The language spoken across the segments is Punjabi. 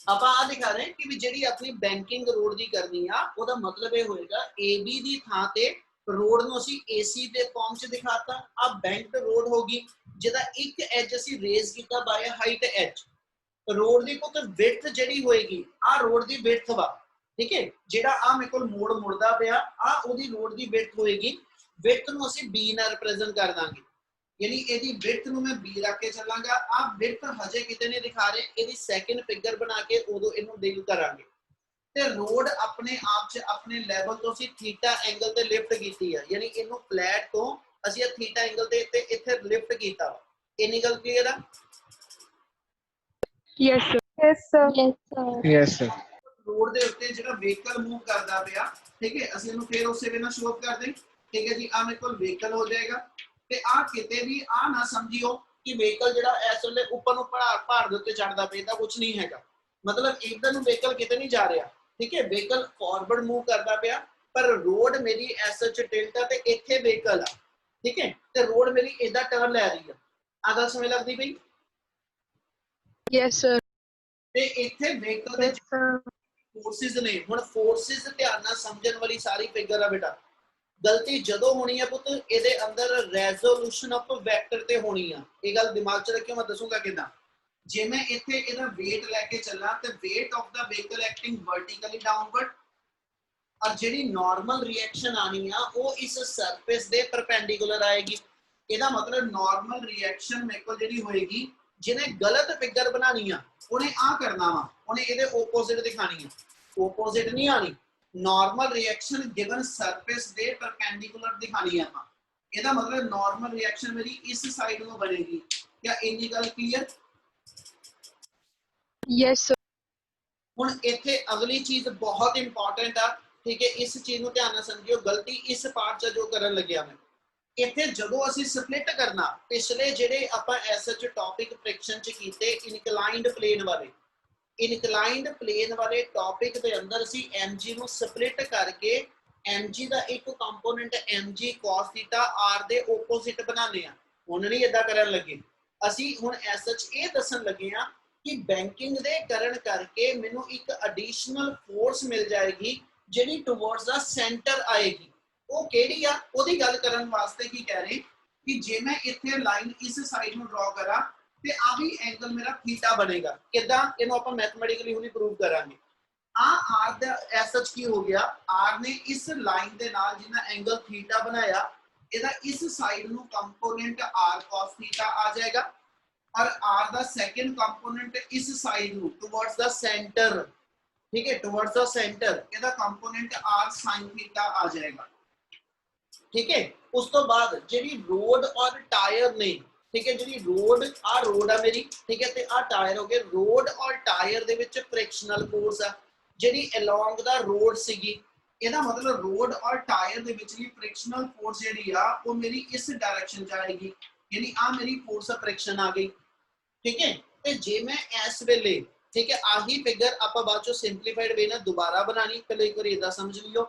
ਆਪਾਂ ਆ ਦਿਖਾ ਰਹੇ ਕਿ ਵੀ ਜਿਹੜੀ ਆਪਣੀ ਬੈਂਕਿੰਗ ਰੋਡ ਦੀ ਕਰਨੀ ਆ ਉਹਦਾ ਮਤਲਬ ਇਹ ਹੋਏਗਾ AB ਦੀ ਥਾਂ ਤੇ ਰੋਡ ਨੂੰ ਅਸੀਂ AC ਦੇ ਫਾਰਮ 'ਚ ਦਿਖਾਤਾ। ਆ ਬੈਂਕਡ ਰੋਡ ਹੋਗੀ ਜਿਹਦਾ ਇੱਕ ਐਜ ਅਸੀਂ ਰੇਜ਼ ਕੀਤਾ ਬਾय ਹਾਈਟ ਐਚ। ਰੋਡ ਦੀ ਪੁੱਤ ਵਿਡਥ ਜਿਹੜੀ ਹੋਏਗੀ ਆ ਰੋਡ ਦੀ ਵਿਡਥ ਵਾ, ਠੀਕ ਹੈ। ਜਿਹੜਾ ਆ ਮੇਰੇ ਕੋਲ ਮੋੜ ਮੁੜਦਾ ਪਿਆ ਆ ਉਹਦੀ ਰੋਡ ਦੀ ਵਿਡਥ ਹੋਏਗੀ। ਵਿਡਥ ਨੂੰ ਅਸੀਂ B ਨਾਲ ਰਿਪਰੈਜ਼ੈਂਟ ਕਰ ਦਾਂਗੇ, यानी ਇਹਦੀ ਵਿਡਥ ਨੂੰ ਮੈਂ B ਰੱਖ ਕੇ ਚੱਲਾਂਗਾ। ਆ ਵਿਡਥ ਹਜੇ ਕਿਤੇ ਨਹੀਂ ਦਿਖਾ ਰਹੇ, ਇਹਦੀ ਸੈਕਿੰਡ ਫਿਗਰ ਬਣਾ ਕੇ ਉਦੋਂ ਇਹਨੂੰ ਡੀਲ ਕਰਾਂਗੇ। ਤੇ ਰੋਡ ਆਪਣੇ ਆਪ 'ਚ ਆਪਣੇ ਲੈਵਲ ਤੋਂ ਅਸੀਂ ਥੀਟਾ ਐਂਗਲ ਤੇ ਲਿਫਟ ਕੀਤੀ ਆ, ਯਾਨੀ ਇਹਨੂੰ ਫਲੈਟ ਤੋਂ ਅਸੀਂ ਇਹ ਥੀਟਾ ਐਂਗਲ ਤੇ ਇੱਥੇ ਲਿਫਟ ਕੀਤਾ ਵਾ। ਇੰਨੀ ਗੱਲ ਕਲੀਅਰ ਆ? Yes, sir. Yes, sir. Yes, sir. Yes, sir. Road ਦੇ ਉੱਤੇ ਜਿਹੜਾ ਵਹੀਕਲ ਮੂਵ ਕਰਦਾ ਪਿਆ, ਠੀਕ ਹੈ, ਅਸੀਂ ਇਹਨੂੰ ਫੇਰ ਉਸੇ ਵੇ ਨਾਲ ਸ਼ੋ ਅਪ ਕਰਦੇ, ਠੀਕ ਹੈ ਜੀ। ਆ ਮੇਰੇ ਕੋਲ ਵਹੀਕਲ ਹੋ ਜਾਏਗਾ ਤੇ ਆ ਕਿਤੇ ਵੀ ਆ ਨਾ ਸਮਝਿਓ ਕਿ ਵਹੀਕਲ ਜਿਹੜਾ ਇਸ ਵੇਲੇ ਉੱਪਰ ਨੂੰ ਪਹਾੜ ਦੇ ਉੱਤੇ ਚੜਦਾ ਪਿਆ, ਤਾਂ ਕੁਝ ਨਹੀਂ ਹੈਗਾ। ਮਤਲਬ ਇਧਰ ਨੂੰ ਵਹੀਕਲ ਕਿਤੇ ਨਹੀਂ ਜਾ ਰਿਹਾ, ਠੀਕ ਹੈ। ਵਹੀਕਲ ਫਾਰਵਰਡ ਮੂਵ ਕਰਦਾ ਪਿਆ ਪਰ ਰੋਡ ਮੇਰੀ ਐਸ ਐਚ ਟਿਲਟ ਆ ਤੇ ਇੱਥੇ ਵਹੀਕਲ ਆ, ਠੀਕ ਹੈ। ਤੇ ਰੋਡ ਮੇਰੀ ਇਦਾਂ ਟਰਨ ਲੈ ਰਹੀ ਆ। ਆ ਗੱਲ ਸਮਝ ਲੱਗਦੀ ਪਈ? Yes, sir. ਤੇ ਇੱਥੇ ਵਹੀਕਲ ਦੇ Yes, sir. ਫੋਰਸਿਸ ਨੇ। ਹੁਣ ਫੋਰਸਿਸ ਧਿਆਨ ਨਾਲ ਸਮਝਣ ਵਾਲੀ ਸਾਰੀ ਫਿਗਰ ਆ ਬੇਟਾ। ਗਲਤੀ ਜਦੋਂ ਹੋਣੀ ਹੈ ਪੁੱਤ ਇਹਦੇ ਅੰਦਰ ਰੈਜ਼ੋਲੂਸ਼ਨ ਆਫ ਵੈਕਟਰ ਤੇ ਹੋਣੀ ਆ। ਇਹ ਗੱਲ ਦਿਮਾਗ 'ਚ ਰੱਖਿਓ, ਮੈਂ ਦੱਸੂਗਾ ਕਿਦਾਂ। ਜੇ ਮੈਂ ਇੱਥੇ ਇਹਦਾ weight ਲੈ ਕੇ ਚੱਲਾਂ ਤੇ weight of the vehicle acting vertically downward, और ਜਿਹੜੀ ਨਾਰਮਲ ਰਿਐਕਸ਼ਨ ਆਣੀ ਆ ਉਹ ਇਸ ਸਰਫੇਸ ਦੇ ਪਰਪੈਂਡੀਕੂਲਰ ਆਏਗੀ। ਇਹਦਾ ਮਤਲਬ ਨਾਰਮਲ ਰਿਐਕਸ਼ਨ ਮੇਰੇ ਕੋਲ ਜਿਹੜੀ ਹੋਏਗੀ, ਜਿਹਨੇ ਗਲਤ ਫਿਗਰ ਬਣਾਣੀ ਆ ਉਹਨੇ ਆ ਕਰਨਾ ਵਾ, ਉਹਨੇ ਇਹਦੇ ਆਪੋਜ਼ਿਟ ਦਿਖਾਣੀ ਆ। ਆਪੋਜ਼ਿਟ ਨਹੀਂ ਆਣੀ, ਨਾਰਮਲ ਰਿਐਕਸ਼ਨ ਗਿਵਨ ਸਰਫੇਸ ਦੇ ਪਰਪੈਂਡੀਕੂਲਰ ਦਿਖਾਣੀ ਆ। ਇਹਦਾ ਮਤਲਬ ਨਾਰਮਲ ਰਿਐਕਸ਼ਨ ਮੇਰੀ ਇਸ ਸਾਈਡ ਨੂੰ ਬਣੇਗੀ। क्या ਇੰਨੀ ਗੱਲ ਕਲੀਅਰ? Yes, sir. ਹੁਣ ਇੱਥੇ ਅਗਲੀ ਚੀਜ਼ ਬਹੁਤ ਇੰਪੋਰਟੈਂਟ ਆ, ਠੀਕ ਹੈ। ਇਸ ਚੀਜ਼ ਨੂੰ ਧਿਆਨ ਨਾਲ ਸਮਝਿਓ। ਗਲਤੀ ਇਸ ਪਾਰਟ 'ਚ ਜੋ ਕਰਨ ਲੱਗਿਆ ਮੈਂ, ਇੱਥੇ ਜਦੋਂ ਅਸੀਂ ਸਪਲਿਟ ਕਰਨਾ, ਪਿਛਲੇ ਜਿਹੜੇ ਆਪਾਂ ਐਸਐਚ ਟੌਪਿਕ ਫ੍ਰਿਕਸ਼ਨ 'ਚ ਕੀਤੇ ਇਨਕਲਾਈਨਡ ਪਲੇਨ ਵਾਲੇ, ਇਨਕਲਾਈਨਡ ਪਲੇਨ ਵਾਲੇ ਟੌਪਿਕ ਦੇ ਅੰਦਰ ਅਸੀਂ mg ਨੂੰ ਸਪਲਿਟ ਕਰਕੇ mg ਦਾ ਇੱਕ ਕੰਪੋਨੈਂਟ mg cos θ r ਦੇ ਆਪੋਜ਼ਿਟ ਬਣਾਉਂਦੇ ਆ। ਹੁਣ ਨਹੀਂ ਇਦਾਂ ਕਰਨ ਲੱਗੇ ਅਸੀਂ। ਹੁਣ ਐਸਐਚ ਇਹ ਦੱਸਣ ਲੱਗੇ ਆ ਕਿ ਬੈਂਕਿੰਗ ਦੇ ਕਰਨ ਕਰਕੇ ਮੈਨੂੰ ਇੱਕ ਐਡੀਸ਼ਨਲ ਫੋਰਸ ਮਿਲ ਜਾਏਗੀ ਜਿਹੜੀ ਟੁਵਰਡਸ ਦਾ ਸੈਂਟਰ ਆਏਗੀ। ਉਹ ਕਿਹੜੀ ਆ ਉਹਦੀ ਗੱਲ ਕਰਨ ਵਾਸਤੇ ਕੀ ਕਹਿ ਰਹੇ ਕਿ ਜੇ ਮੈਂ ਇੱਥੇ ਲਾਈਨ ਇਸ ਸਾਈਡ ਨੂੰ ਡਰਾ ਕਰਾਂ ਤੇ ਆ ਵੀ ਐਂਗਲ ਮੇਰਾ ਥੀਟਾ ਬਣੇਗਾ। ਕਿਦਾਂ? ਇਹਨੂੰ ਆਪਾਂ ਮੈਥਮੈਟਿਕਲੀ ਹੁਣੀ ਪ੍ਰੂਵ ਕਰਾਂਗੇ। ਆ r ਦਾ ਐਸਐਚ ਕੀ ਹੋ ਗਿਆ, r ਨੇ ਇਸ ਲਾਈਨ ਦੇ ਨਾਲ ਜਿਹਨਾਂ ਐਂਗਲ ਥੀਟਾ ਬਣਾਇਆ, ਇਹਦਾ ਇਸ ਸਾਈਡ ਨੂੰ ਕੰਪੋਨੈਂਟ r cos θ ਆ ਜਾਏਗਾ और r ਦਾ ਸੈਕੰਡ ਕੰਪੋਨੈਂਟ ਇਸ ਸਾਈਡ ਨੂੰ ਟੁਵਰਡਸ ਦਾ ਸੈਂਟਰ, ठीक है, टुवर्ड्स द सेंटर ਇਹਦਾ ਕੰਪੋਨੈਂਟ r sin θ ਆ ਜਾਏਗਾ, ठीक है। ਉਸ ਤੋਂ ਬਾਅਦ ਜਿਹੜੀ ਰੋਡ ਔਰ ਟਾਇਰ ਨੇ, ठीक है, ਜਿਹੜੀ ਰੋਡ ਆ ਮੇਰੀ, ठीक है, ਤੇ ਆ ਟਾਇਰ ਹੋ ਗਏ। ਰੋਡ ਔਰ ਟਾਇਰ ਦੇ ਵਿੱਚ ਫ੍ਰਿਕਸ਼ਨਲ ਫੋਰਸ ਆ ਜਿਹੜੀ ਅਲੋਂਗ ਦਾ ਰੋਡ ਸੀਗੀ। ਇਹਦਾ ਮਤਲਬ ਰੋਡ ਔਰ ਟਾਇਰ ਦੇ ਵਿੱਚ ਵੀ ਫ੍ਰਿਕਸ਼ਨਲ ਫੋਰਸ ਜਿਹੜੀ ਆ ਉਹ ਮੇਰੀ ਇਸ ਡਾਇਰੈਕਸ਼ਨ 'ਚ ਆਏਗੀ, यानी आ मेरी फोर्स ऑफ फ्रिक्शन आ गई, ठीक है। ते जे मैं इस वेले, ठीक है, आही फिगर ਆਪਾਂ ਬਾਅਦ ਚੋਂ ਸਿੰਪਲੀਫਾਈਡ ਵੇ ਨਾਲ ਦੁਬਾਰਾ ਬਣਾਣੀ, ਪਹਿਲੇ ਇੱਕ ਵਾਰੀ ਇਦਾਂ ਸਮਝ ਲਿਓ।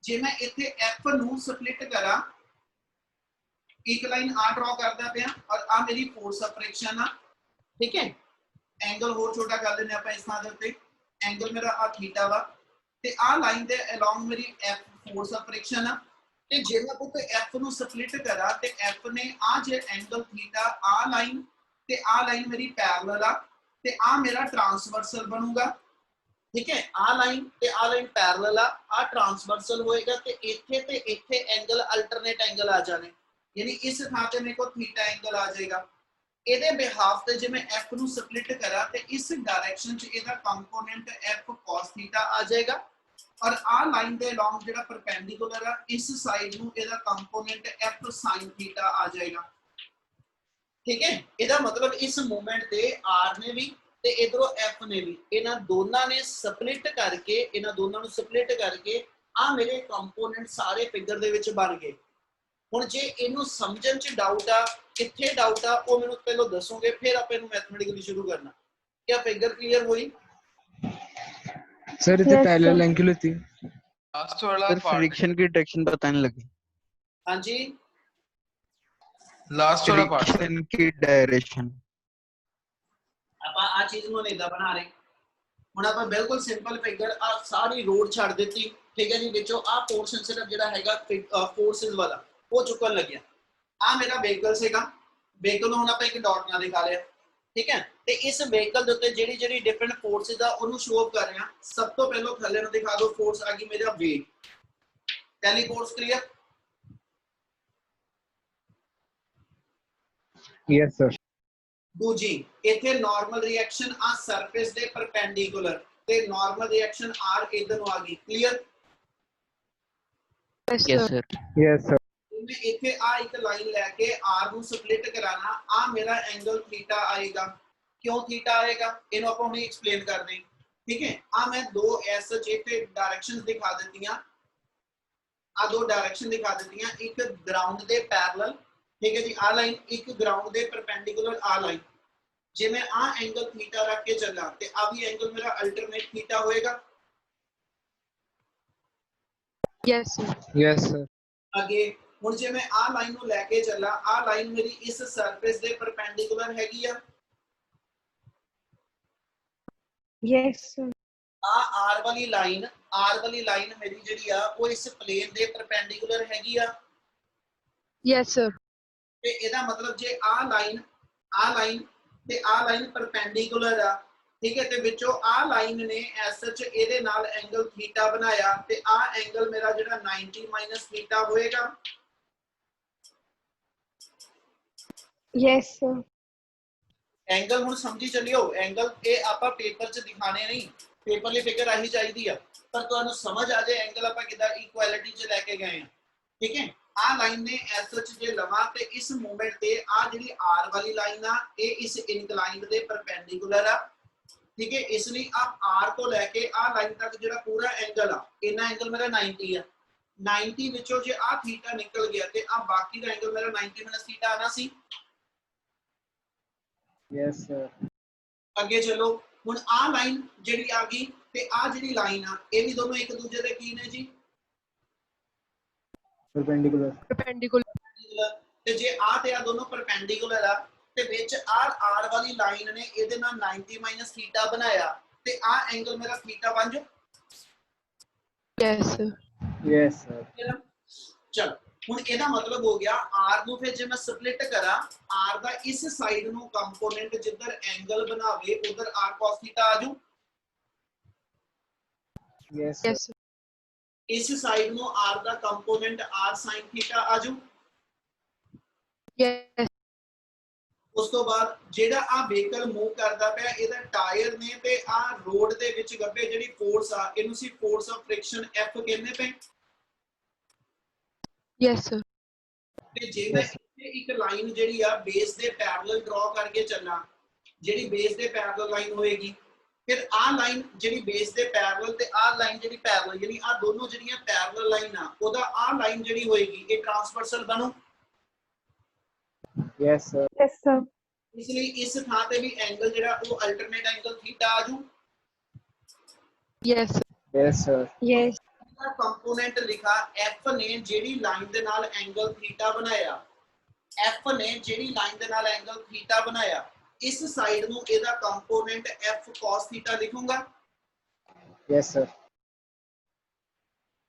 ਜੇ ਮੈਂ ਇੱਥੇ f ਨੂੰ ਸਪਲਿਟ ਕਰਾਂ, ਇੱਕ ਲਾਈਨ ਆ ਡਰਾ ਕਰਦਾ ਪਿਆ ਔਰ ਆ ਮੇਰੀ ਫੋਰਸ ਆਫ ਫ੍ਰਿਕਸ਼ਨ ਆ, ठीक है। ਐਂਗਲ ਹੋਰ ਛੋਟਾ ਕਰ ਲੈਨੇ ਆਪਾਂ ਇਸ ਥਾਂ ਦੇ ਉੱਤੇ। ਐਂਗਲ ਮੇਰਾ ਆ ਥੀਟਾ ਵਾ ਤੇ ਆ ਲਾਈਨ ਦੇ ਅਲੋਂਗ ਮੇਰੀ f ਫੋਰਸ ਆਫ ਫ੍ਰਿਕਸ਼ਨ ਆ। ਤੇ ਜੇ ਮੈਂ ਪੁੱਤ f ਨੂੰ ਸਪਲਿਟ ਕਰਾਂ ਤੇ f ਨੇ ਆ ਜੇ ਐਂਗਲ ਥੀਟਾ ਆ ਲਾਈਨ ਤੇ ਆ ਲਾਈਨ ਮੇਰੀ ਪੈਰਲਲ ਆ ਤੇ ਆ ਮੇਰਾ ਟ੍ਰਾਂਸਵਰਸਲ ਬਣੂਗਾ, ठीक है। ਆ ਲਾਈਨ ਤੇ ਆ ਲਾਈਨ ਪੈਰਲਲ ਆ ਟ੍ਰਾਂਸਵਰਸਲ ਹੋਏਗਾ ਤੇ ਇੱਥੇ ਐਂਗਲ ਅਲਟਰਨੇਟ ਐਂਗਲ ਆ ਜਾਣੇ, ਯਾਨੀ ਇਸ ਥਾਂ ਤੇ ਮੇਰੇ ਕੋਲ ਥੀਟਾ ਐਂਗਲ ਆ ਜਾਏਗਾ। ਇਹਦੇ ਬਿਹਾਫ ਤੇ ਜੇ ਮੈਂ f ਨੂੰ ਸਪਲਿਟ ਕਰਾਂ ਤੇ ਇਸ ਡਾਇਰੈਕਸ਼ਨ 'ਚ ਇਹਦਾ ਕੰਪੋਨੈਂਟ f cos θ ਆ ਜਾਏਗਾ और आ लाइन के अलोंग जो परपेंडिकुलर है इस साइड ਨੂੰ ਇਹਦਾ ਕੰਪੋਨੈਂਟ f sin θ ਆ ਜਾਏਗਾ, ठीक है। ਇਹਦਾ ਮਤਲਬ ਇਸ ਮੂਵਮੈਂਟ ਤੇ r ਨੇ ਵੀ ਤੇ ਇਧਰੋਂ f ਨੇ ਵੀ, ਇਹਨਾਂ ਦੋਨਾਂ ਨੇ ਸਪਲਿਟ ਕਰਕੇ, ਇਹਨਾਂ ਦੋਨਾਂ ਨੂੰ ਸਪਲਿਟ ਕਰਕੇ ਆ ਮੇਰੇ ਕੰਪੋਨੈਂਟ ਸਾਰੇ ਫਿਗਰ ਦੇ ਵਿੱਚ ਬਣ ਗਏ। ਹੁਣ ਜੇ ਇਹਨੂੰ ਸਮਝਣ 'ਚ ਡਾਊਟ ਆ, ਕਿੱਥੇ ਡਾਊਟ ਆ, ਉਹ ਮੈਨੂੰ ਪਹਿਲਾਂ ਦੱਸੋਗੇ, ਫਿਰ ਆਪਾਂ ਇਹਨੂੰ ਮੈਥਮੈਟਿਕਲੀ ਸ਼ੁਰੂ ਕਰਨਾ। क्या फिगर क्लियर हुई? सर इतने पैरेलल एंगल होती है। लास्ट वाला सर पार्ट, फ्रिक्शन की डायरेक्शन बताने लगे। हाँ जी, लास्ट वाला पार्ट सर। फ्रिक्शन की डायरेक्शन आप आ चीज ਨੂੰ ਨਹੀਂ ਦਾ ਬਣਾ ਰਹੇ, ਹੁਣ ਆਪਾਂ ਬਿਲਕੁਲ ਸਿੰਪਲ ਫਿਗਰ ਆ ਸਾਰੀ ਰੋਡ ਛੱਡ ਦਿੱਤੀ, ਠੀਕ ਹੈ ਜੀ, ਵਿੱਚੋਂ ਆ ਪੋਰਸ਼ਨ ਸਿਰਫ ਜਿਹੜਾ ਹੈਗਾ ਫੋਰਸਿਸ ਵਾਲਾ ਉਹ ਚੁੱਕਣ ਲੱਗਿਆ। ਆ ਮੇਰਾ ਵਹੀਕਲ ਸੀਗਾ, ਵਹੀਕਲ ਨੂੰ ਹੁਣ ਆਪਾਂ ਇੱਕ ਡਾਟ ਨਾਲ ਦਿਖਾ ਲਿਆ, ਠੀਕ ਹੈ। ਤੇ ਇਸ ਵਹੀਕਲ ਦੇ ਉੱਤੇ ਜਿਹੜੀ ਜਿਹੜੀ ਡਿਫਰੈਂਟ ਫੋਰਸਿਸ ਆ ਉਹਨੂੰ ਸ਼ੋ ਅਪ ਕਰ ਰਿਹਾ। ਸਭ ਤੋਂ ਪਹਿਲਾਂ ਥੱਲੇ ਨੂੰ ਦਿਖਾ ਦਿਓ, ਫੋਰਸ ਆ ਗਈ ਮੇਰਾ weight, Tally force clear. Yes, sir. ਦੂਜੀ ਇੱਥੇ ਨਾਰਮਲ ਰਿਐਕਸ਼ਨ ਆ ਸਰਫੇਸ ਦੇ ਪਰਪੈਂਡੀਕੂਲਰ, ਤੇ ਨਾਰਮਲ ਰਿਐਕਸ਼ਨ ਆਰ ਇਧਰ ਨੂੰ ਆ ਗਈ, clear. Yes, Yes, sir. sir. Yes, sir. मैं इथे आ एक लाइन लेके आर ਨੂੰ स्प्लिट कराना, आ मेरा एंगल थीटा आएगा। क्यों थीटा आएगा इनो ਆਪਾਂ ਹੁਣੇ एक्सप्लेन ਕਰਦੇ ਹਾਂ, ठीक है। आ मैं दो ऐसे इथे डायरेक्शंस दिखा ਦਿੱਤੀਆਂ, आ दो डायरेक्शन दिखा ਦਿੱਤੀਆਂ, एक ग्राउंड ਦੇ पैरेलल, ठीक है जी। आ लाइन एक ग्राउंड ਦੇ परपेंडिकुलर, आ लाइन जे मैं आ एंगल थीटा रख के चला ते आ भी एंगल मेरा अल्टरनेट थीटा होएगा। Yes, sir. Yes, sir. ਅੱਗੇ ਹੁਣ ਜੇ ਮੈਂ ਆ ਲਾਈਨ ਨੂੰ ਲੈ ਕੇ ਚੱਲਾਂ, ਆ ਲਾਈਨ ਮੇਰੀ ਇਸ ਸਰਫੇਸ ਦੇ ਪਰਪੈਂਡੀਕੂਲਰ ਹੈਗੀ ਆ। Yes, sir. ਆ ਆਰ ਵਾਲੀ ਲਾਈਨ ਮੇਰੀ ਜਿਹੜੀ ਆ ਉਹ ਇਸ ਪਲੇਨ ਦੇ ਪਰਪੈਂਡੀਕੂਲਰ ਹੈਗੀ ਆ। Yes, sir. ਤੇ ਇਹਦਾ ਮਤਲਬ ਜੇ ਆ ਲਾਈਨ ਤੇ ਆ ਲਾਈਨ ਪਰਪੈਂਡੀਕੂਲਰ ਆ, ਠੀਕ ਹੈ, ਤੇ ਵਿੱਚੋਂ ਆ ਲਾਈਨ ਨੇ ਐਸ ਸੱਚ ਇਹਦੇ ਨਾਲ ਐਂਗਲ ਥੀਟਾ ਬਣਾਇਆ, ਤੇ ਆ ਐਂਗਲ ਮੇਰਾ ਜਿਹੜਾ 90 ਮਾਈਨਸ ਥੀਟਾ ਹੋਏਗਾ। Yes, sir. ਐਂਗਲ ਹੁਣ ਸਮਝੀ ਚੱਲਿਓ, ਐਂਗਲ ਇਹ ਆਪਾਂ ਪੇਪਰ 'ਚ ਦਿਖਾਣੇ ਨਹੀਂ, ਪੇਪਰ ਲਈ ਫਿਗਰ ਆਹੀ ਚਾਹੀਦੀ ਆ, ਪਰ ਤੁਹਾਨੂੰ ਸਮਝ ਆ ਜਾਏ ਐਂਗਲ ਆਪਾਂ ਕਿੱਦਾਂ ਇਕੁਐਲਿਟੀ 'ਚ ਲੈ ਕੇ ਗਏ ਆ, ਠੀਕ ਹੈ। ਆ ਲਾਈਨ ਨੇ ਐਸ ਸੱਚ ਜੇ ਲਵਾਂ ਤੇ ਇਸ ਮੂਵਮੈਂਟ ਤੇ ਆ ਜਿਹੜੀ ਆਰ ਵਾਲੀ ਲਾਈਨ ਆ ਇਹ ਇਸ ਇਨਕਲਾਈਨਡ ਦੇ ਪਰਪੈਂਡੀਕੂਲਰ ਆ, ठीक है। इसलिए आप आर को लेके आ लाइन तक जो पूरा एंगल आ, इना एंगल मेरा 90 है, 90 विचों जे आ थीटा निकल गया ते आ बाकी दा एंगल मेरा 90 माइनस थीटा आना सी। Yes, sir. अगे चलो हुन आ लाइन जेडी आ गई ते आ जेडी लाइन आ ये भी दोनों एक दूसरे दे की ने जी, Perpendicular. Perpendicular. ते जे आ ते आ दोनों परपेंडिकुलर आ ਤੇ ਵਿੱਚ ਆਰ ਵਾਲੀ ਲਾਈਨ ਨੇ ਇਹਦੇ ਨਾਲ 90 ਮਾਈਨਸ ਥੀਟਾ ਬਣਾਇਆ, ਤੇ ਆ ਐਂਗਲ ਮੇਰਾ ਥੀਟਾ ਬਣ ਜਾ। Yes, sir. Yes, sir. ਚਲ ਹੁਣ ਇਹਦਾ ਮਤਲਬ ਹੋ ਗਿਆ ਆਰ ਨੂੰ ਫਿਰ ਜੇ ਮੈਂ ਸਪਲਿਟ ਕਰਾਂ, ਆਰ ਦਾ ਇਸ ਸਾਈਡ ਨੂੰ ਕੰਪੋਨੈਂਟ ਜਿੱਧਰ ਐਂਗਲ ਬਣਾਵੇ ਉਧਰ ਆਰ cos ਥੀਟਾ ਆ ਜੂ, Yes, sir. Yes, sir. ਇਸ ਸਾਈਡ ਨੂੰ ਆਰ ਦਾ ਕੰਪੋਨੈਂਟ ਆਰ sin ਥੀਟਾ ਆ ਜੂ। Yes. ਉਸ ਤੋਂ ਬਾਅਦ ਜਿਹੜਾ ਆ ਵਹੀਕਲ ਮੂਵ ਕਰਦਾ ਪਿਆ ਇਹਦਾ ਟਾਇਰ ਨੇ ਤੇ ਆ ਰੋਡ ਦੇ ਵਿੱਚ ਗੱਬੇ ਜਿਹੜੀ ਫੋਰਸ ਆ ਇਹਨੂੰ ਸੀ ਫੋਰਸ ਆਫ ਫ੍ਰਿਕਸ਼ਨ ਐਫ ਕਹਿੰਦੇ ਪਏ। Yes, sir. ਤੇ ਜੇ ਮੈਂ ਇੱਥੇ ਇੱਕ ਲਾਈਨ ਜਿਹੜੀ ਆ ਬੇਸ ਦੇ ਪੈਰਲਲ ਡਰਾ ਕਰਕੇ ਚੱਲਾਂ, ਜਿਹੜੀ ਬੇਸ ਦੇ ਪੈਰਲਲ ਲਾਈਨ ਹੋਏਗੀ, ਫਿਰ ਆ ਲਾਈਨ ਜਿਹੜੀ ਬੇਸ ਦੇ ਪੈਰਲਲ ਤੇ ਆ ਲਾਈਨ ਜਿਹੜੀ ਪੈਰਲਲ, ਯਾਨੀ ਆ ਦੋਨੋਂ ਜਿਹੜੀਆਂ ਪੈਰਲਲ ਲਾਈਨ ਆ ਉਹਦਾ ਆ ਲਾਈਨ ਜਿਹੜੀ ਹੋਏਗੀ ਇਹ ਟ੍ਰਾਂਸਵਰਸਲ ਬਣੂ। Yes, sir. Yes, sir. ਇਸ ਲਈ ਇਸ ਥਾਂ ਤੇ ਵੀ ਐਂਗਲ ਜਿਹੜਾ ਉਹ ਅਲਟਰਨੇਟ ਐਂਗਲ ਥੀਟਾ ਆ ਜੂ। Yes, sir. Yes, sir. Yes. Component ਲਿਖਾ ਐਫ ਨੇ ਜਿਹੜੀ ਲਾਈਨ ਦੇ ਨਾਲ ਐਂਗਲ ਥੀਟਾ ਬਣਾਇਆ, ਐਫ ਨੇ ਜਿਹੜੀ ਲਾਈਨ ਦੇ ਨਾਲ ਐਂਗਲ ਥੀਟਾ ਬਣਾਇਆ, ਇਸ ਸਾਈਡ ਨੂੰ ਇਹਦਾ ਕੰਪੋਨੈਂਟ ਐਫ cos ਥੀਟਾ ਲਿਖੂੰਗਾ। Yes, sir.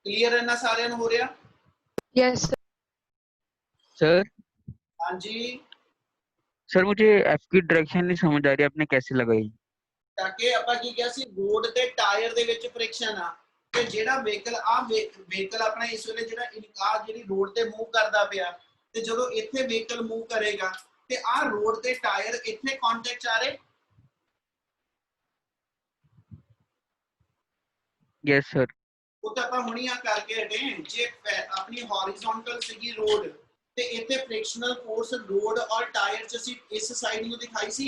ਕਲੀਅਰ ਹੈ ਨਾ ਸਾਰਿਆਂ ਨੂੰ ਹੋ ਰਿਹਾ? Yes, sir. सर ਹਾਂਜੀ, सर मुझे एफ की डायरेक्शन नहीं समझ आ रही, आपने कैसे लगाई? ਤਾਂ ਕਿ ਆਪਾਂ ਕੀ ਕਿਹਾ ਸੀ ਰੋਡ ਤੇ ਟਾਇਰ ਦੇ ਵਿੱਚ ਫ੍ਰਿਕਸ਼ਨ ਆ, ਤੇ ਜਿਹੜਾ ਵਹੀਕਲ ਆਪਣਾ ਇਸ ਵੇਲੇ ਜਿਹੜਾ ਇਨਕਾਰ ਜਿਹੜੀ ਰੋਡ ਤੇ ਮੂਵ ਕਰਦਾ ਪਿਆ, ਤੇ ਜਦੋਂ ਇੱਥੇ ਵਹੀਕਲ ਮੂਵ ਕਰੇਗਾ ਤੇ ਆ ਰੋਡ ਤੇ ਟਾਇਰ ਇੱਥੇ ਕੰਟੈਕਟ ਚ ਆ ਰਹੇ। Yes sir. ਉਹ ਤਾਂ ਆਪਾਂ ਹੁਣੀ ਆ ਕਰਕੇ ਹਟੇ, ਜੇ ਆਪਣੀ ਹੌਰੀਜ਼ੌਂਟਲ ਸੀਗੀ ਰੋਡ ਤੇ ਇੱਥੇ ਫ੍ਰਿਕਸ਼ਨਲ ਫੋਰਸ ਰੋਡ ਔਰ ਟਾਇਰ ਚ ਅਸੀਂ ਇਸ ਸਾਈਡ ਨੂੰ ਦਿਖਾਈ ਸੀ।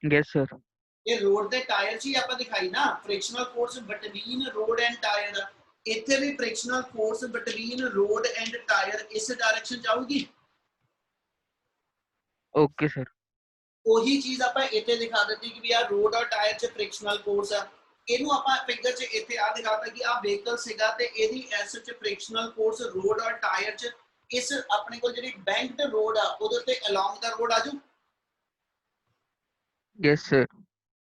Yes sir. ਇਹ ਰੋਡ ਤੇ ਟਾਇਰ ਚ ਹੀ ਆਪਾਂ ਦਿਖਾਈ ਨਾ frictional force between road and tyre. ਇੱਥੇ ਵੀ frictional force between road and tyre ਇਸ ਡਾਇਰੈਕਸ਼ਨ ਚ ਆਊਗੀ। Okay sir. ਉਹੀ ਚੀਜ਼ ਆਪਾਂ ਇੱਥੇ ਦਿਖਾ ਦਿੱਤੀ ਕਿ ਵੀ ਆ ਰੋਡ ਔਰ ਟਾਇਰ ਚ ਫ੍ਰਿਕਸ਼ਨਲ ਫੋਰਸ ਆ। ਇਹਨੂੰ ਆਪਾਂ ਫਿਗਰ ਚ ਇੱਥੇ ਆ ਦਿਖਾਤਾ ਕਿ ਆ ਵਹੀਕਲ ਸੀਗਾ ਤੇ ਇਹਦੀ ਐਸ ਚ ਫ੍ਰਿਕਸ਼ਨਲ ਫੋਰਸ ਰੋਡ ਔਰ ਟਾਇਰ ਚ ਇਸ ਆਪਣੇ ਕੋਲ ਜਿਹੜੀ ਬੈਂਕਡ ਰੋਡ ਆ ਉਹਦੇ ਤੇ ਅਲੋਂਗ ਦਾ ਰੋਡ ਆਜੂ। यस सर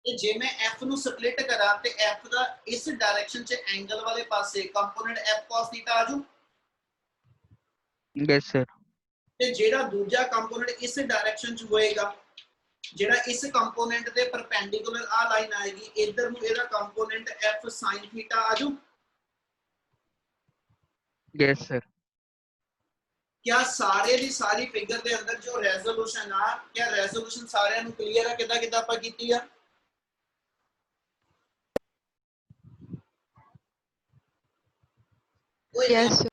ਤੇ ਜੇ ਮੈਂ f ਨੂੰ ਸਪਲਿਟ ਕਰਾਂ ਤੇ f ਦਾ ਇਸ ਡਾਇਰੈਕਸ਼ਨ 'ਚ ਐਂਗਲ ਵਾਲੇ ਪਾਸੇ ਕੰਪੋਨੈਂਟ f cos θ ਆ ਜੂ यस सर ਤੇ ਜਿਹੜਾ ਦੂਜਾ ਕੰਪੋਨੈਂਟ ਇਸ ਡਾਇਰੈਕਸ਼ਨ 'ਚ ਹੋਏਗਾ, ਜਿਹੜਾ ਇਸ ਕੰਪੋਨੈਂਟ ਦੇ ਪਰਪੈਂਡੀਕੂਲਰ ਆ ਲਾਈਨ ਆਏਗੀ, ਇਧਰ ਨੂੰ ਇਹਦਾ ਕੰਪੋਨੈਂਟ f sin θ ਆ ਜੂ। यस सर क्या सारे ਦੀ ਸਾਰੀ ਫਿਗਰ ਦੇ ਅੰਦਰ ਜੋ ਰੈਜ਼ੋਲੂਸ਼ਨ ਆ, क्या ਰੈਜ਼ੋਲੂਸ਼ਨ ਸਾਰਿਆਂ ਨੂੰ ਕਲੀਅਰ ਆ ਕਿੱਦਾਂ ਕਿੱਦਾਂ ਆਪਾਂ ਕੀਤੀ ਆ? Yes, sir.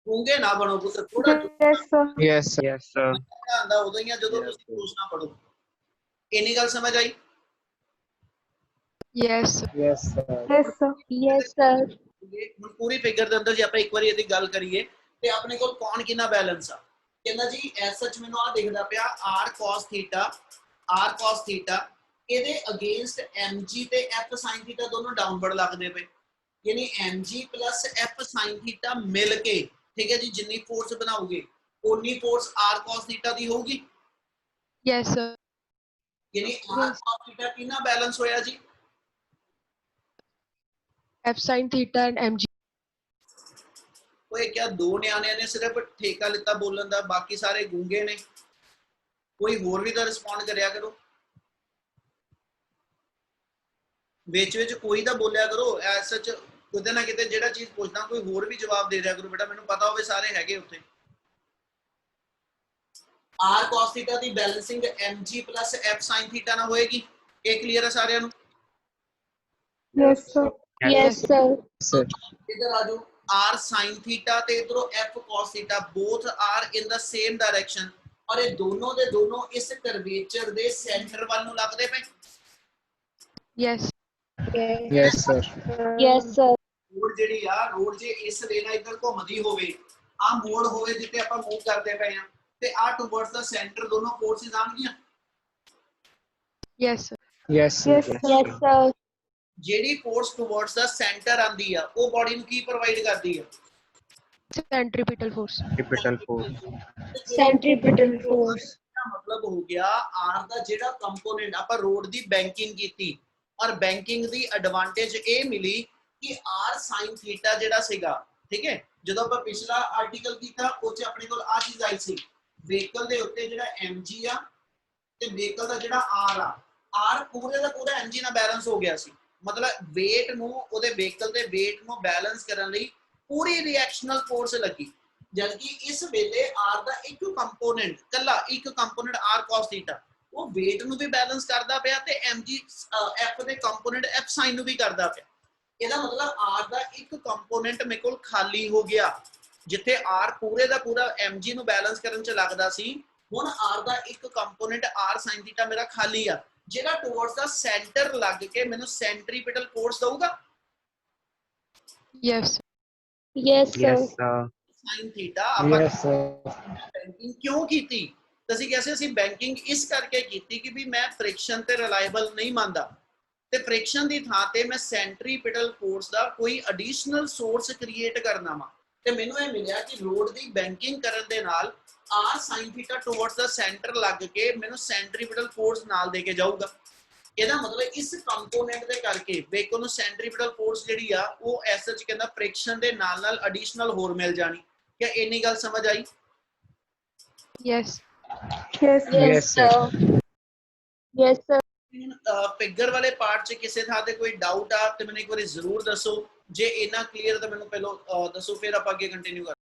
ਗੂੰਗੇ ਨਾ ਬਣੋ ਪੁੱਤ, ਥੋੜਾ Yes, sir. Yes, sir. Yes, sir. ਆਂਦਾ ਉਦੋਂ ਹੀ ਆ ਜਦੋਂ Yes, ਤੁਸੀਂ ਸੋਚਣਾ ਪੜੋ। ਇੰਨੀ ਗੱਲ ਸਮਝ ਆਈ? Yes, sir. Yes, sir. Yes, sir. Yes, sir. ਹੁਣ ਪੂਰੀ ਫਿਗਰ ਦੇ ਅੰਦਰ ਜੇ ਆਪਾਂ ਇੱਕ ਵਾਰੀ ਇਹਦੀ ਗੱਲ ਕਰੀਏ ਤੇ ਆਪਣੇ ਕੋਲ ਕੌਣ ਕਿੰਨਾ ਬੈਲੈਂਸ ਆ? ਕਹਿੰਦਾ ਜੀ ਐਸ ਸੱਚ ਮੈਨੂੰ ਆ ਦਿਖਦਾ ਪਿਆ r cos θ ਇਹਦੇ ਅਗੇਂਸਟ mg ਤੇ f sin θ ਦੋਨੋਂ ਡਾਊਨਵਰਡ ਲੱਗਦੇ ਪਏ, ਯਾਨੀ mg f sin θ ਮਿਲ ਕੇ, ਠੀਕ ਹੈ ਜੀ, ਜਿੰਨੀ ਫੋਰਸ ਬਣਾਉਗੇ ਉਨੀ ਫੋਰਸ r cos θ ਦੀ ਹੋਊਗੀ। Yes, sir. ਯਾਨੀ r cos θ ਕਿੰਨਾ ਬੈਲੈਂਸ ਹੋਇਆ ਜੀ? F sin theta and mg. ਓਏ ਕਿਆ ਦੋ ਨਿਆਣਿਆਂ ਨੇ ਸਿਰਫ ਠੇਕਾ ਲਿੱਤਾ ਬੋਲਣ ਦਾ, ਬਾਕੀ ਸਾਰੇ ਗੂੰਗੇ ਨੇ? ਕੋਈ ਹੋਰ ਵੀ ਤਾਂ ਰਿਸਪੌਂਡ ਕਰਿਆ ਕਰੋ, ਵਿੱਚ ਕੋਈ ਤਾਂ ਬੋਲਿਆ ਕਰੋ। ਐਸ ਸੱਚ ਕਿਤੇ ਨਾ ਕਿਤੇ ਜਿਹੜਾ ਚੀਜ਼ ਪੁੱਛਦਾ ਕੋਈ ਹੋਰ ਵੀ ਜਵਾਬ ਦੇ ਦਿਆ ਕਰੋ ਬੇਟਾ, ਮੈਨੂੰ ਪਤਾ ਹੋਵੇ ਸਾਰੇ ਹੈਗੇ ਉੱਥੇ। r cos θ ਦੀ ਬੈਲੈਂਸਿੰਗ mg f sin θ ਨਾਲ ਹੋਏਗੀ, ਇਹ ਕਲੀਅਰ ਹੈ ਸਾਰਿਆਂ ਨੂੰ? Yes, sir. Yes, sir. Sir. इधर आ जाओ, r sin θ ਤੇ ਇਧਰੋਂ f cos θ both are in the same direction, और ये दोनों दे दोनों इस कर्वेचर दे सेंटर ਵੱਲ ਨੂੰ ਲੱਗਦੇ ਪਏ। Yes. Yes, sir. Yes, sir. Road ਜਿਹੜੀ ਆ, ਰੋਡ ਜੇ ਇਸ ਵੇਲਾ ਇੱਧਰ ਘੁੰਮਦੀ ਹੋਵੇ, ਆ ਮੋੜ ਹੋਵੇ ਜਿੱਤੇ ਆਪਾਂ ਮੂਵ ਕਰਦੇ ਪਏ ਆ, ਤੇ ਆ ਟੁਵਰਡਸ ਦਾ ਸੈਂਟਰ ਦੋਨੋਂ ਫੋਰਸਿਸ ਆਣਗੀਆਂ। Yes, sir. Yes, sir. Yes, sir. ਜਿਹੜੀ ਫੋਰਸ ਟੁਵਰਡਸ ਦਾ ਸੈਂਟਰ ਆਂਦੀ ਆ ਉਹ ਬਾਡੀ ਨੂੰ ਕੀ ਪ੍ਰੋਵਾਈਡ ਕਰਦੀ ਆ? Centripetal force. Capital force. Centripetal force. ਦਾ ਮਤਲਬ ਹੋ ਗਿਆ r ਦਾ ਜਿਹੜਾ ਕੰਪੋਨੈਂਟ ਆਪਾਂ ਰੋਡ ਦੀ ਬੈਂਕਿੰਗ ਕੀਤੀ, ਔਰ ਬੈਂਕਿੰਗ ਦੀ ਐਡਵਾਂਟੇਜ ਇਹ ਮਿਲੀ ਕਿ r sin θ ਜਿਹੜਾ ਸੀਗਾ, ਠੀਕ ਹੈ, ਜਦੋਂ ਆਪਾਂ ਪਿਛਲਾ ਆਰਟੀਕਲ ਕੀਤਾ ਉਹ ਚ ਆਪਣੇ ਕੋਲ ਆ ਚੀਜ਼ ਆਈ ਸੀ, ਵਹੀਕਲ ਦੇ ਉੱਤੇ ਜਿਹੜਾ mg ਆ ਤੇ ਵਹੀਕਲ ਦਾ ਜਿਹੜਾ r ਆ, r ਪੂਰੇ ਦਾ ਪੂਰਾ mg ਨਾਲ ਬੈਲੈਂਸ ਹੋ ਗਿਆ ਸੀ। ਮਤਲਬ weight ਨੂੰ, ਉਹਦੇ ਵਹੀਕਲ ਦੇ weight ਨੂੰ ਬੈਲੈਂਸ ਕਰਨ ਲਈ ਪੂਰੀ ਰਿਐਕਸ਼ਨਲ ਫੋਰਸ ਲੱਗੀ, ਜਦਕਿ ਇਸ ਵੇਲੇ r ਦਾ ਇੱਕ ਕੰਪੋਨੈਂਟ, ਕੱਲਾ ਇੱਕ ਕੰਪੋਨੈਂਟ r cos θ ਉਹ weight ਨੂੰ ਵੀ ਬੈਲੈਂਸ ਕਰਦਾ ਪਿਆ ਤੇ mg f ਦੇ ਕੰਪੋਨੈਂਟ f sin ਨੂੰ ਵੀ ਕਰਦਾ ਪਿਆ। ਇਹਦਾ ਮਤਲਬ r ਦਾ ਇੱਕ ਕੰਪੋਨੈਂਟ ਮੇਰੇ ਕੋਲ ਖਾਲੀ ਹੋ ਗਿਆ, ਜਿੱਥੇ r ਪੂਰੇ ਦਾ ਪੂਰਾ mg ਨੂੰ ਬੈਲੈਂਸ ਕਰਨ ਚ ਲੱਗਦਾ ਸੀ, ਹੁਣ r ਦਾ ਇੱਕ ਕੰਪੋਨੈਂਟ r sin θ ਮੇਰਾ ਖਾਲੀ ਆ, ਜਿਹੜਾ ਟੁਵਰਡਸ ਦਾ ਸੈਂਟਰ ਲੱਗ ਕੇ ਮੈਨੂੰ ਸੈਂਟਰੀਪੀਟਲ ਫੋਰਸ ਦਊਗਾ। Yes. Yes, sir. Yes, sir. sin θ ਆਪਾਂ Yes, sir. ਬੈਂਕਿੰਗ ਕਿਉਂ ਕੀਤੀ? ਤੁਸੀਂ ਕਹਿੰਦੇ ਅਸੀਂ ਬੈਂਕਿੰਗ ਇਸ ਕਰਕੇ ਕੀਤੀ ਕਿ ਵੀ ਮੈਂ ਫ੍ਰਿਕਸ਼ਨ ਤੇ ਰਿਲਾਇਬਲ ਨਹੀਂ ਮੰਨਦਾ, ਤੇ ਫ੍ਰਿਕਸ਼ਨ ਦੀ ਥਾਂ ਤੇ ਮੈਂ ਸੈਂਟਰੀਪੀਟਲ ਫੋਰਸ ਦਾ ਕੋਈ ਐਡੀਸ਼ਨਲ ਸੋਰਸ ਕ੍ਰੀਏਟ ਕਰਨਾ ਵਾ, ਤੇ ਮੈਨੂੰ ਇਹ ਮਿਲਿਆ ਕਿ ਰੋਡ ਦੀ ਬੈਂਕਿੰਗ ਕਰਨ ਦੇ ਨਾਲ r sin θ towards the centre ਲੱਗ ਕੇ ਮੈਨੂੰ ਸੈਂਟਰੀਪੀਟਲ ਫੋਰਸ ਨਾਲ ਦੇ ਕੇ ਜਾਊਗਾ। ਇਹਦਾ ਮਤਲਬ ਇਸ ਕੰਪੋਨੈਂਟ ਦੇ ਕਰਕੇ ਵਹੀਕਲ ਨੂੰ ਸੈਂਟਰੀਪੀਟਲ ਫੋਰਸ ਜਿਹੜੀ ਆ ਉਹ ਐਸ ਚ ਕਹਿੰਦਾ ਫ੍ਰਿਕਸ਼ਨ ਦੇ ਨਾਲ ਨਾਲ ਐਡੀਸ਼ਨਲ ਹੋਰ ਮਿਲ ਜਾਣੀ। ਕਿਆ ਇੰਨੀ ਗੱਲ ਸਮਝ ਆਈ? Yes. Yes, sir. Yes, sir. Figure ਵਾਲੇ ਪਾਰਟ ਚ ਕਿਸੇ ਥਾਂ ਤੇ ਕੋਈ ਡਾਊਟ ਆ ਤੇ ਮੈਨੂੰ ਇੱਕ ਵਾਰੀ ਜ਼ਰੂਰ ਦੱਸੋ, ਜੇ ਇੰਨਾ ਕਲੀਅਰ ਤਾਂ ਮੈਨੂੰ ਪਹਿਲਾਂ ਦੱਸੋ, ਫਿਰ ਆਪਾਂ ਅੱਗੇ ਕੰਟੀਨਿਊ ਕਰਾਂਗੇ।